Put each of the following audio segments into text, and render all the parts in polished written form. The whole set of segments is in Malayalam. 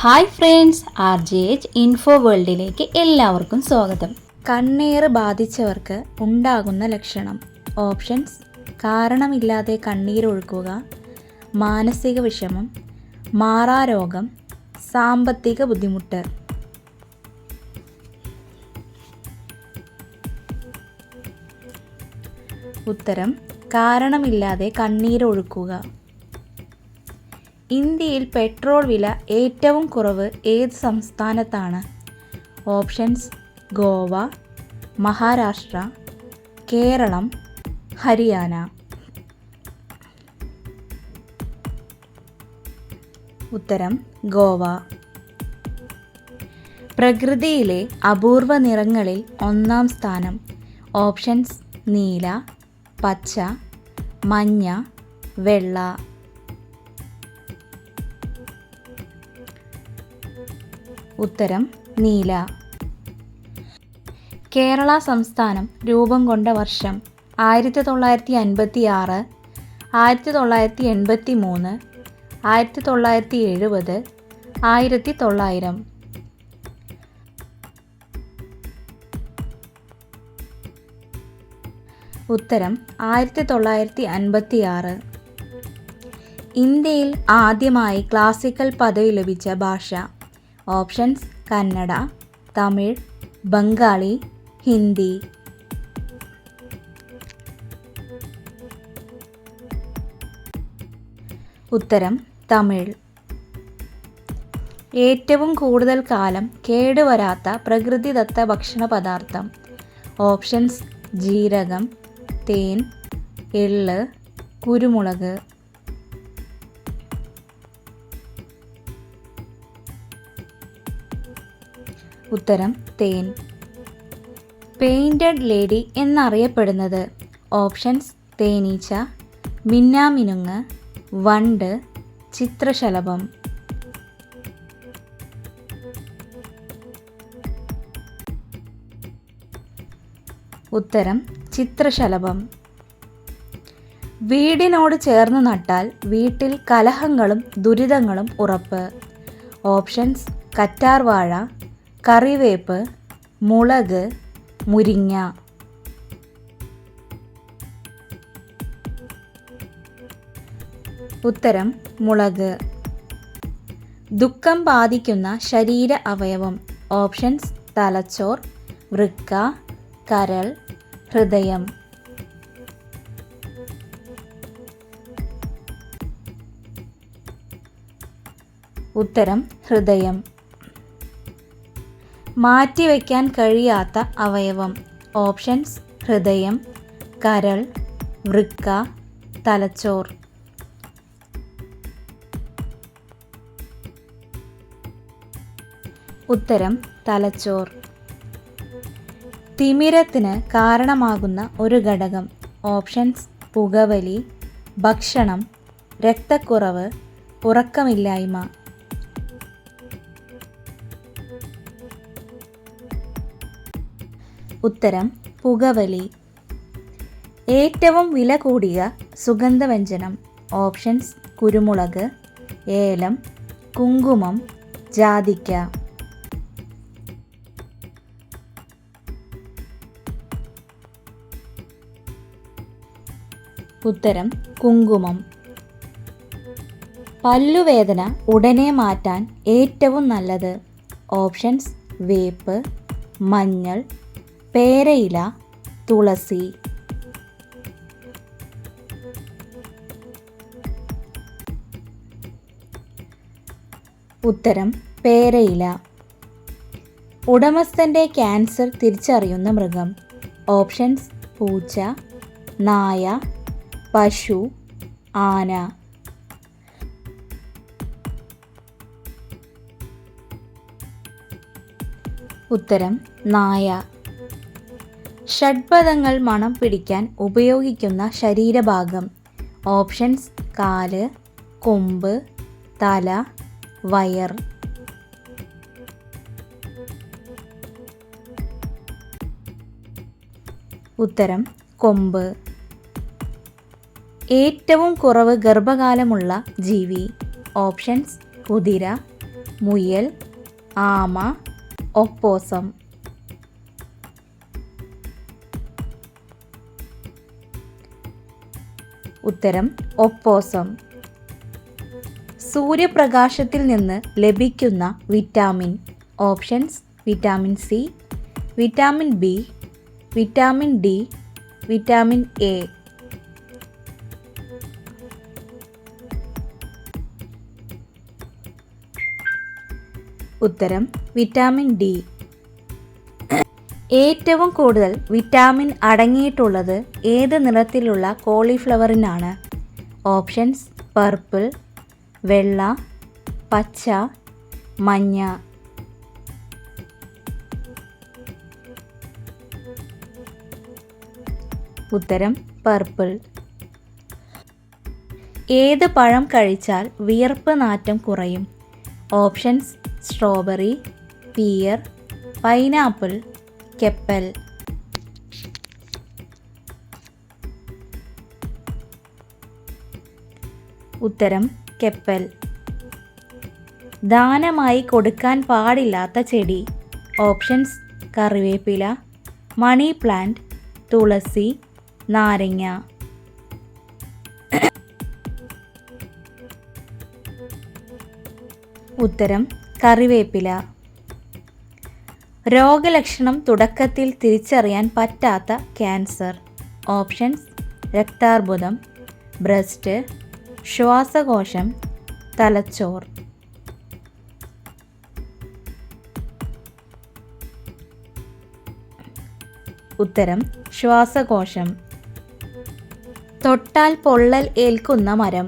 ഹായ് ഫ്രണ്ട്സ്, RJH ഇൻഫോ വേൾഡിലേക്ക് എല്ലാവർക്കും സ്വാഗതം. കണ്ണേറ് ബാധിച്ചവർക്ക് ഉണ്ടാകുന്ന ലക്ഷണം. ഓപ്ഷൻസ്: കാരണമില്ലാതെ കണ്ണീരൊഴുക്കുക, മാനസിക വിഷമം, മാറാരോഗം, സാമ്പത്തിക ബുദ്ധിമുട്ട്. ഉത്തരം: കാരണമില്ലാതെ കണ്ണീരൊഴുക്കുക. ഇന്ത്യയിൽ പെട്രോൾ വില ഏറ്റവും കുറവ് ഏത് സംസ്ഥാനത്താണ്? ഓപ്ഷൻസ്: ഗോവ, മഹാരാഷ്ട്ര, കേരളം, ഹരിയാന. ഉത്തരം: ഗോവ. പ്രകൃതിയിലെ അപൂർവ നിറങ്ങളിൽ ഒന്നാം സ്ഥാനം. ഓപ്ഷൻസ്: നീല, പച്ച, മഞ്ഞ, വെള്ള. ഉത്തരം: നീല. കേരള സംസ്ഥാനം രൂപം കൊണ്ട വർഷം: 1956, 1983, 1970, 1900. ഉത്തരം: 1956. ഇന്ത്യയിൽ ആദ്യമായി ക്ലാസിക്കൽ പദവി ലഭിച്ച ഭാഷ. ഓപ്ഷൻസ്: കന്നഡ, തമിഴ്, ബംഗാളി, ഹിന്ദി. ഉത്തരം: തമിഴ്. ഏറ്റവും കൂടുതൽ കാലം കേടുവരാത്ത പ്രകൃതിദത്ത ഭക്ഷണ പദാർത്ഥം. ഓപ്ഷൻസ്: ജീരകം, തേൻ, എള്ള്, കുരുമുളക്. ഉത്തരം: തേൻ. പെയിൻറ്റഡ് ലേഡി എന്നറിയപ്പെടുന്നത്. ഓപ്ഷൻസ്: തേനീച്ച, മിന്നാമിനുങ്ങ്, വണ്ട്, ചിത്രശലഭം. ഉത്തരം: ചിത്രശലഭം. വീടിനോട് ചേർന്ന് നട്ടാൽ വീട്ടിൽ കലഹങ്ങളും ദുരിതങ്ങളും ഉറപ്പ്. ഓപ്ഷൻസ്: കറ്റാർവാഴ, കറിവേപ്പ്, മുളക്, മുരിങ്ങ. ഉത്തരം: മുളക്. ദുഃഖം ബാധിക്കുന്ന ശരീര അവയവം. ഓപ്ഷൻസ്: തലച്ചോർ, വൃക്ക, കരൾ, ഹൃദയം. ഉത്തരം: ഹൃദയം. മാറ്റിവെക്കാൻ കഴിയാത്ത അവയവം. ഓപ്ഷൻസ്: ഹൃദയം, കരൾ, വൃക്ക, തലച്ചോർ. ഉത്തരം: തലച്ചോർ. തിമിരത്തിന് കാരണമാകുന്ന ഒരു ഘടകം. ഓപ്ഷൻസ്: പുകവലി, ഭക്ഷണം, രക്തക്കുറവ്, ഉറക്കമില്ലായ്മ. ഉത്തരം: പുകവലി. ഏറ്റവും വില കൂടിയ സുഗന്ധവ്യഞ്ജനം. ഓപ്ഷൻസ്: കുരുമുളക്, ഏലം, കുങ്കുമം, ജാതിക്ക. ഉത്തരം: കുങ്കുമം. പല്ലുവേദന ഉടനെ മാറ്റാൻ ഏറ്റവും നല്ലത്. ഓപ്ഷൻസ്: വേപ്പ്, മഞ്ഞൾ, പേരയില, തുളസി. ഉത്തരം: പേരയില. ഉടമസ്ഥൻ്റെ ക്യാൻസർ തിരിച്ചറിയുന്ന മൃഗം. ഓപ്ഷൻസ്: പൂച്ച, നായ, പശു, ആന. ഉത്തരം: നായ. ഷഡ്പദങ്ങൾ മണം പിടിക്കാൻ ഉപയോഗിക്കുന്ന ശരീരഭാഗം. ഓപ്ഷൻസ്: കാല്, കൊമ്പ്, തല, വയർ. ഉത്തരം: കൊമ്പ്. ഏറ്റവും കുറവ് ഗർഭകാലമുള്ള ജീവി. ഓപ്ഷൻസ്: കുതിര, മുയൽ, ആമ, ഒപ്പോസം. ഉത്തരം ഒപ്പോസം. സൂര്യപ്രകാശത്തിൽ നിന്ന് ലഭിക്കുന്ന vitamin. Options: vitamin C, vitamin B, vitamin D, vitamin A. ഉത്തരം വിറ്റാമിൻ ഡി. ഏറ്റവും കൂടുതൽ വിറ്റാമിൻ അടങ്ങിയിട്ടുള്ളത് ഏത് നിറത്തിലുള്ള കോളിഫ്ലവറിനാണ്? ഓപ്ഷൻസ്: പർപ്പിൾ, വെള്ള, പച്ച, മഞ്ഞ. ഉത്തരം പർപ്പിൾ. ഏത് പഴം കഴിച്ചാൽ വിയർപ്പ് നാറ്റം കുറയും? Options: strawberry, pear, pineapple, kepel. ഉത്തരം കെപ്പൽ. ദാനമായി കൊടുക്കാൻ പാടില്ലാത്ത ചെടി. ഓപ്ഷൻസ്: കറിവേപ്പില, മണി പ്ലാന്റ്, തുളസി, നാരങ്ങ. ഉത്തരം കറിവേപ്പില. രോഗലക്ഷണം തുടക്കത്തിൽ തിരിച്ചറിയാൻ പറ്റാത്ത ക്യാൻസർ. ഓപ്ഷൻസ്: രക്താർബുദം, ബ്രസ്റ്റ്, ശ്വാസകോശം, തലച്ചോർ. ഉത്തരം ശ്വാസകോശം. തൊട്ടാൽ പൊള്ളൽ ഏൽക്കുന്ന മരം.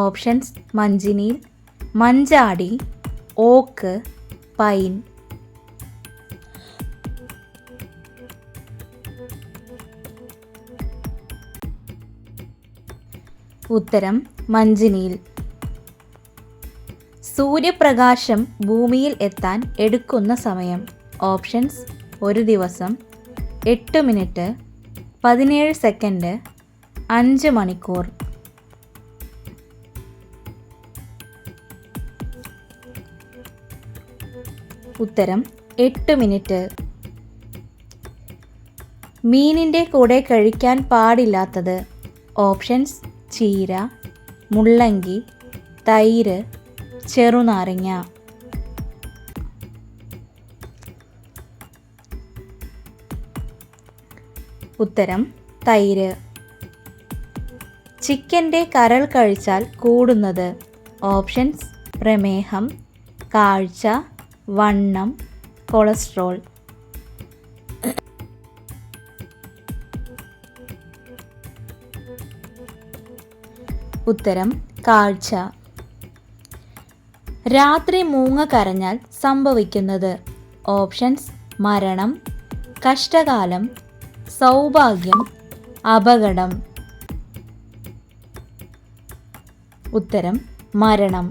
ഓപ്ഷൻസ്: മഞ്ചിനീൽ, മഞ്ചാടി, ഓക്ക്, പൈൻ. ഉത്തരം മഞ്ചിനീൽ. സൂര്യപ്രകാശം ഭൂമിയിൽ എത്താൻ എടുക്കുന്ന സമയം. ഓപ്ഷൻസ്: 1 ദിവസം, 8 മിനിറ്റ്, 17 സെക്കൻഡ്, 5 മണിക്കൂർ. ഉത്തരം 8 മിനിറ്റ്. മീനിൻ്റെ കൂടെ കഴിക്കാൻ പാടില്ലാത്തത്. ഓപ്ഷൻസ്: ചീര, മുള്ളങ്കി, തൈര്, ചെറുനാരങ്ങ. ഉത്തരം തൈര്. ചിക്കൻ്റെ കരൾ കഴിച്ചാൽ കൂടുന്നത്. ഓപ്ഷൻസ്: പ്രമേഹം, കാഴ്ച, വണ്ണം, കൊളസ്ട്രോൾ. ഉത്തരം കാഴ്ച. രാത്രി മൂങ്ങ കരഞ്ഞാൽ സംഭവിക്കുന്നത്. ഓപ്ഷൻസ്: മരണം, കഷ്ടകാലം, സൗഭാഗ്യം, അപകടം. ഉത്തരം മരണം.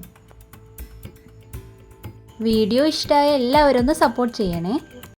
വീഡിയോ ഇഷ്ടമായ എല്ലാവരും ഒന്ന് സപ്പോർട്ട് ചെയ്യണേ.